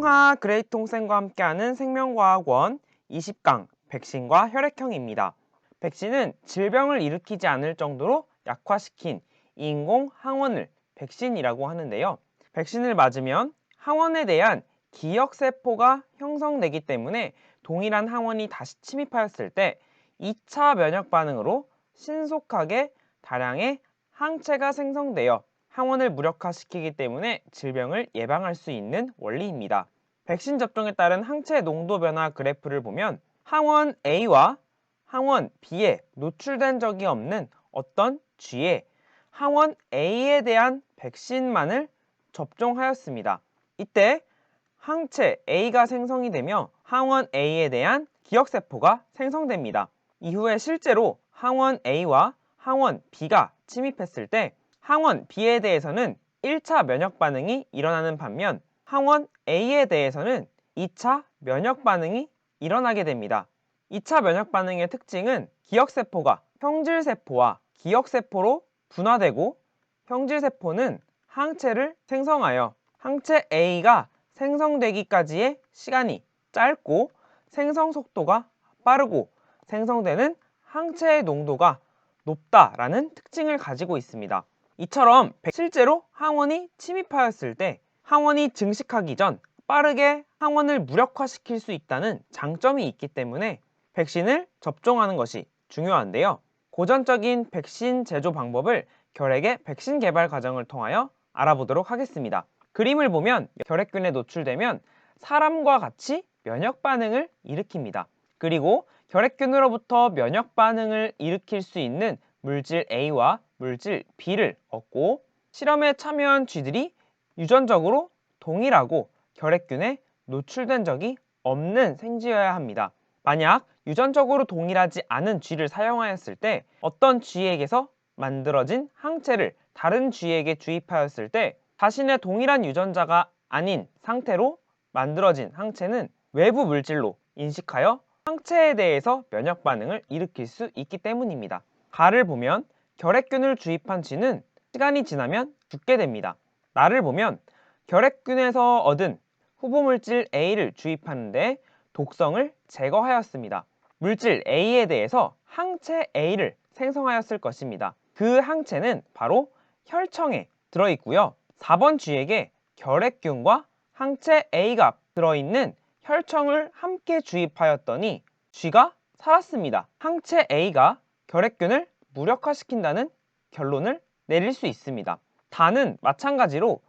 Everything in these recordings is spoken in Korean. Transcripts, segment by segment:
홍하 그레이통쌤과 함께하는 생명과학원 20강 백신과 혈액형입니다. 백신은 질병을 일으키지 않을 정도로 약화시킨 인공 항원을 백신이라고 하는데요. 백신을 맞으면 항원에 대한 기억세포가 형성되기 때문에 동일한 항원이 다시 침입하였을 때 2차 면역 반응으로 신속하게 다량의 항체가 생성되어 항원을 무력화시키기 때문에 질병을 예방할 수 있는 원리입니다. 백신 접종에 따른 항체 농도 변화 그래프를 보면 항원 A와 항원 B에 노출된 적이 없는 어떤 G에 항원 A에 대한 백신만을 접종하였습니다. 이때 항체 A가 생성이 되며 항원 A에 대한 기억세포가 생성됩니다. 이후에 실제로 항원 A와 항원 B가 침입했을 때 항원 B에 대해서는 1차 면역 반응이 일어나는 반면 항원 A에 대해서는 2차 면역 반응이 일어나게 됩니다. 2차 면역 반응의 특징은 기억세포가 형질세포와 기억세포로 분화되고 형질세포는 항체를 생성하여 항체 A가 생성되기까지의 시간이 짧고 생성 속도가 빠르고 생성되는 항체의 농도가 높다라는 특징을 가지고 있습니다. 이처럼 실제로 항원이 침입하였을 때 항원이 증식하기 전 빠르게 항원을 무력화시킬 수 있다는 장점이 있기 때문에 백신을 접종하는 것이 중요한데요. 고전적인 백신 제조 방법을 결핵의 백신 개발 과정을 통하여 알아보도록 하겠습니다. 그림을 보면 결핵균에 노출되면 사람과 같이 면역 반응을 일으킵니다. 그리고 결핵균으로부터 면역 반응을 일으킬 수 있는 물질 A와 물질 B를 얻고 실험에 참여한 쥐들이 유전적으로 동일하고 결핵균에 노출된 적이 없는 생쥐여야 합니다. 만약 유전적으로 동일하지 않은 쥐를 사용하였을 때 어떤 쥐에게서 만들어진 항체를 다른 쥐에게 주입하였을 때 자신의 동일한 유전자가 아닌 상태로 만들어진 항체는 외부 물질로 인식하여 항체에 대해서 면역 반응을 일으킬 수 있기 때문입니다. 가를 보면 결핵균을 주입한 쥐는 시간이 지나면 죽게 됩니다. 나를 보면 결핵균에서 얻은 후보물질 A를 주입하는데 독성을 제거하였습니다. 물질 A에 대해서 항체 A를 생성하였을 것입니다. 그 항체는 바로 혈청에 들어있고요. 4번 쥐에게 결핵균과 항체 A가 들어있는 혈청을 함께 주입하였더니 쥐가 살았습니다. 항체 A가 결핵균을 무력화시킨다는 결론을 내릴 수 있습니다. 단은 마찬가지로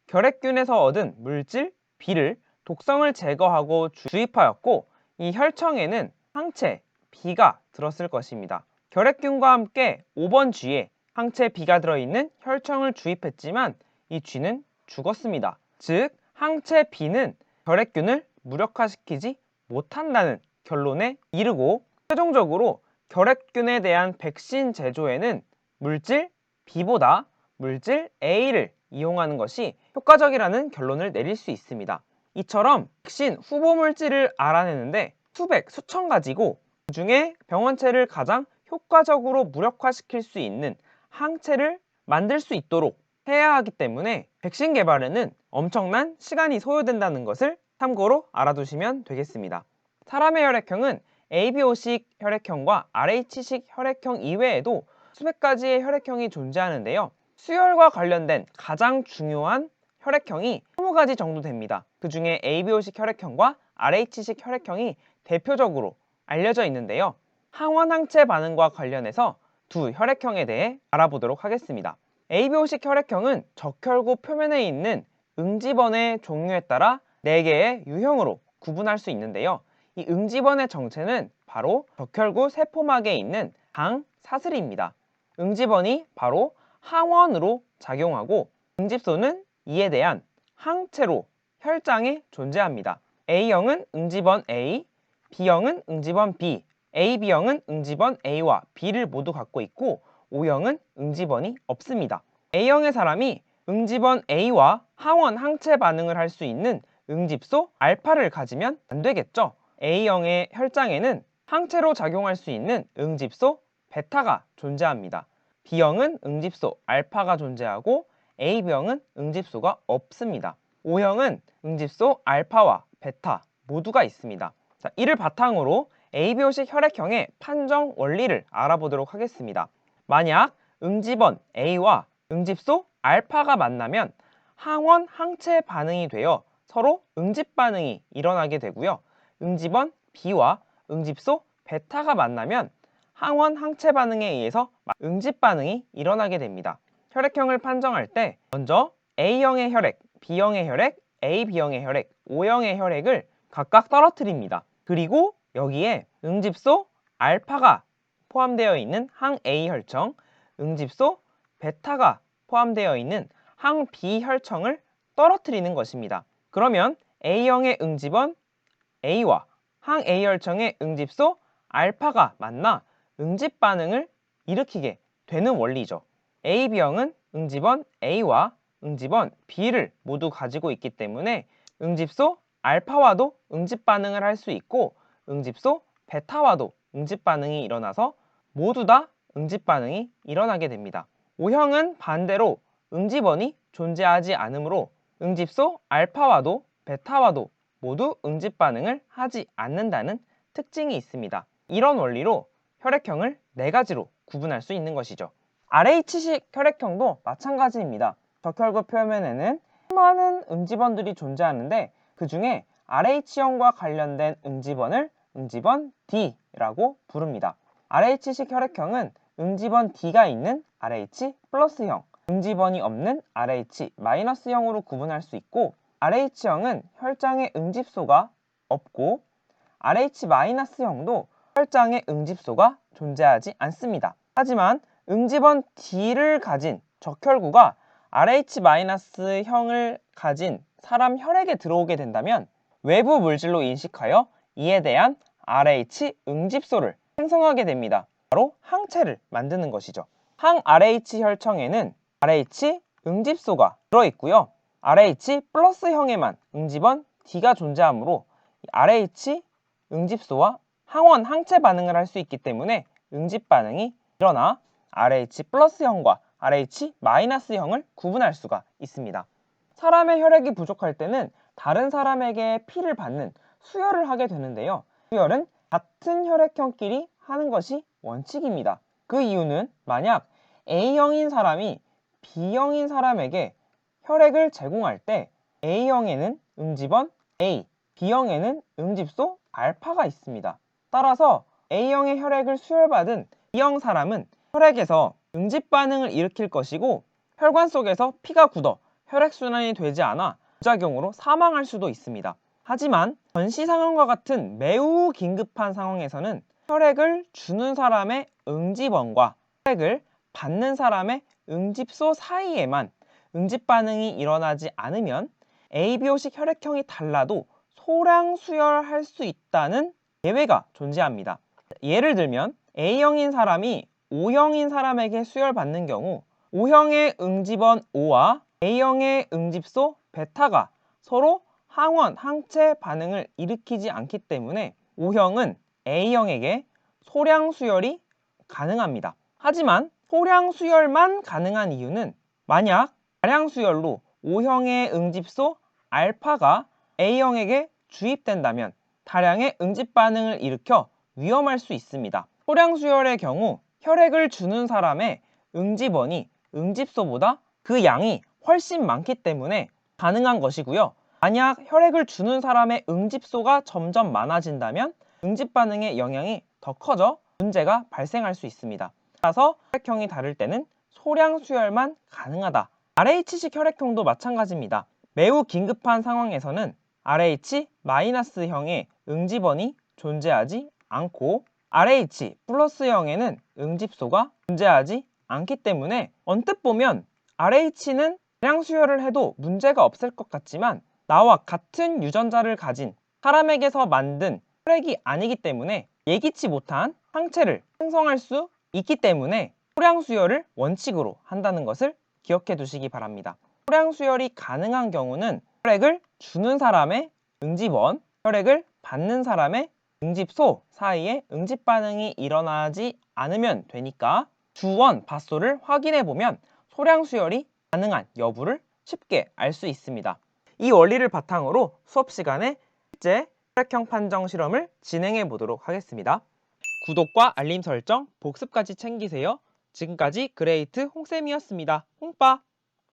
결핵균에서 얻은 물질 B를 독성을 제거하고 주입하였고 이 혈청에는 항체 B가 들었을 것입니다. 결핵균과 함께 5번 쥐에 항체 B가 들어있는 혈청을 주입했지만 이 쥐는 죽었습니다. 즉 항체 B는 결핵균을 무력화시키지 못한다는 결론에 이르고 최종적으로 결핵균에 대한 백신 제조에는 물질 B보다 물질 A를 이용하는 것이 효과적이라는 결론을 내릴 수 있습니다. 이처럼 백신 후보 물질을 알아내는데 수백, 수천 가지고 그중에 병원체를 가장 효과적으로 무력화시킬 수 있는 항체를 만들 수 있도록 해야 하기 때문에 백신 개발에는 엄청난 시간이 소요된다는 것을 참고로 알아두시면 되겠습니다. 사람의 혈액형은 ABO식 혈액형과 RH식 혈액형 이외에도 수백 가지의 혈액형이 존재하는데요. 수혈과 관련된 가장 중요한 혈액형이 20가지 정도 됩니다. 그 중에 ABO식 혈액형과 RH식 혈액형이 대표적으로 알려져 있는데요. 항원항체 반응과 관련해서 두 혈액형에 대해 알아보도록 하겠습니다. ABO식 혈액형은 적혈구 표면에 있는 응집원의 종류에 따라 4개의 유형으로 구분할 수 있는데요. 이 응집원의 정체는 바로 적혈구 세포막에 있는 당사슬입니다. 응집원이 바로 항원으로 작용하고 응집소는 이에 대한 항체로 혈장에 존재합니다. A형은 응집원 A, B형은 응집원 B, AB형은 응집원 A와 B를 모두 갖고 있고 O형은 응집원이 없습니다. A형의 사람이 응집원 A와 항원 항체 반응을 할 수 있는 응집소 알파를 가지면 안 되겠죠. A형의 혈장에는 항체로 작용할 수 있는 응집소 베타가 존재합니다. B형은 응집소 알파가 존재하고 AB형은 응집소가 없습니다. O형은 응집소 알파와 베타 모두가 있습니다. 자, 이를 바탕으로 ABO식 혈액형의 판정 원리를 알아보도록 하겠습니다. 만약 응집원 A와 응집소 알파가 만나면 항원 항체 반응이 되어 서로 응집 반응이 일어나게 되고요. 응집원 B와 응집소 베타가 만나면 항원 항체 반응에 의해서 응집 반응이 일어나게 됩니다. 혈액형을 판정할 때 먼저 A형의 혈액, B형의 혈액, AB형의 혈액, O형의 혈액을 각각 떨어뜨립니다. 그리고 여기에 응집소 알파가 포함되어 있는 항 A 혈청, 응집소 베타가 포함되어 있는 항 B 혈청을 떨어뜨리는 것입니다. 그러면 A형의 응집원 A와 항 A 혈청의 응집소 알파가 만나 응집 반응을 일으키게 되는 원리죠. AB형은 응집원 A와 응집원 B를 모두 가지고 있기 때문에 응집소 알파와도 응집 반응을 할 수 있고 응집소 베타와도 응집 반응이 일어나서 모두 다 응집 반응이 일어나게 됩니다. O형은 반대로 응집원이 존재하지 않으므로 응집소 알파와도 베타와도 모두 응집 반응을 하지 않는다는 특징이 있습니다. 이런 원리로 혈액형을 4가지로 구분할 수 있는 것이죠. RH식 혈액형도 마찬가지입니다. 적혈구 표면에는 수많은 응집원들이 존재하는데 그 중에 RH형과 관련된 응집원을 응집원 D라고 부릅니다. RH식 혈액형은 응집원 D가 있는 RH 플러스형, 응집원이 없는 RH 마이너스형으로 구분할 수 있고 RH형은 혈장에 응집소가 없고 RH 마이너스형도 혈장에 응집소가 존재하지 않습니다. 하지만 응집원 D를 가진 적혈구가 RH-형을 가진 사람 혈액에 들어오게 된다면 외부 물질로 인식하여 이에 대한 RH 응집소를 생성하게 됩니다. 바로 항체를 만드는 것이죠. 항 RH 혈청에는 RH 응집소가 들어있고요. RH 플러스형에만 응집원 D가 존재하므로 RH 응집소와 항원 항체 반응을 할 수 있기 때문에 응집 반응이 일어나 RH 플러스형과 RH 마이너스형을 구분할 수가 있습니다. 사람의 혈액이 부족할 때는 다른 사람에게 피를 받는 수혈을 하게 되는데요. 수혈은 같은 혈액형끼리 하는 것이 원칙입니다. 그 이유는 만약 A형인 사람이 B형인 사람에게 혈액을 제공할 때 A형에는 응집원 A, B형에는 응집소 알파가 있습니다. 따라서 A형의 혈액을 수혈받은 B형 사람은 혈액에서 응집 반응을 일으킬 것이고 혈관 속에서 피가 굳어 혈액순환이 되지 않아 부작용으로 사망할 수도 있습니다. 하지만 전시 상황과 같은 매우 긴급한 상황에서는 혈액을 주는 사람의 응집원과 혈액을 받는 사람의 응집소 사이에만 응집 반응이 일어나지 않으면 ABO식 혈액형이 달라도 소량 수혈할 수 있다는 예외가 존재합니다. 예를 들면 A형인 사람이 O형인 사람에게 수혈받는 경우 O형의 응집원 O와 A형의 응집소 베타가 서로 항원, 항체 반응을 일으키지 않기 때문에 O형은 A형에게 소량 수혈이 가능합니다. 하지만 소량 수혈만 가능한 이유는 만약 다량 수혈로 O형의 응집소 알파가 A형에게 주입된다면 다량의 응집 반응을 일으켜 위험할 수 있습니다. 소량 수혈의 경우 혈액을 주는 사람의 응집원이 응집소보다 그 양이 훨씬 많기 때문에 가능한 것이고요. 만약 혈액을 주는 사람의 응집소가 점점 많아진다면 응집 반응의 영향이 더 커져 문제가 발생할 수 있습니다. 따라서 혈액형이 다를 때는 소량 수혈만 가능하다. RH식 혈액형도 마찬가지입니다. 매우 긴급한 상황에서는 RH-형의 응집원이 존재하지 않고 RH 플러스형에는 응집소가 존재하지 않기 때문에 언뜻 보면 RH는 다량 수혈을 해도 문제가 없을 것 같지만 나와 같은 유전자를 가진 사람에게서 만든 혈액이 아니기 때문에 예기치 못한 항체를 생성할 수 있기 때문에 소량 수혈을 원칙으로 한다는 것을 기억해 두시기 바랍니다. 소량 수혈이 가능한 경우는 혈액을 주는 사람의 응집원, 혈액을 받는 사람의 응집소 사이에 응집 반응이 일어나지 않으면 되니까 주원, 받소를 확인해 보면 소량 수혈이 가능한 여부를 쉽게 알 수 있습니다. 이 원리를 바탕으로 수업 시간에 실제 혈액형 판정 실험을 진행해 보도록 하겠습니다. 구독과 알림 설정, 복습까지 챙기세요. 지금까지 그레이트 홍쌤이었습니다. 홍빠!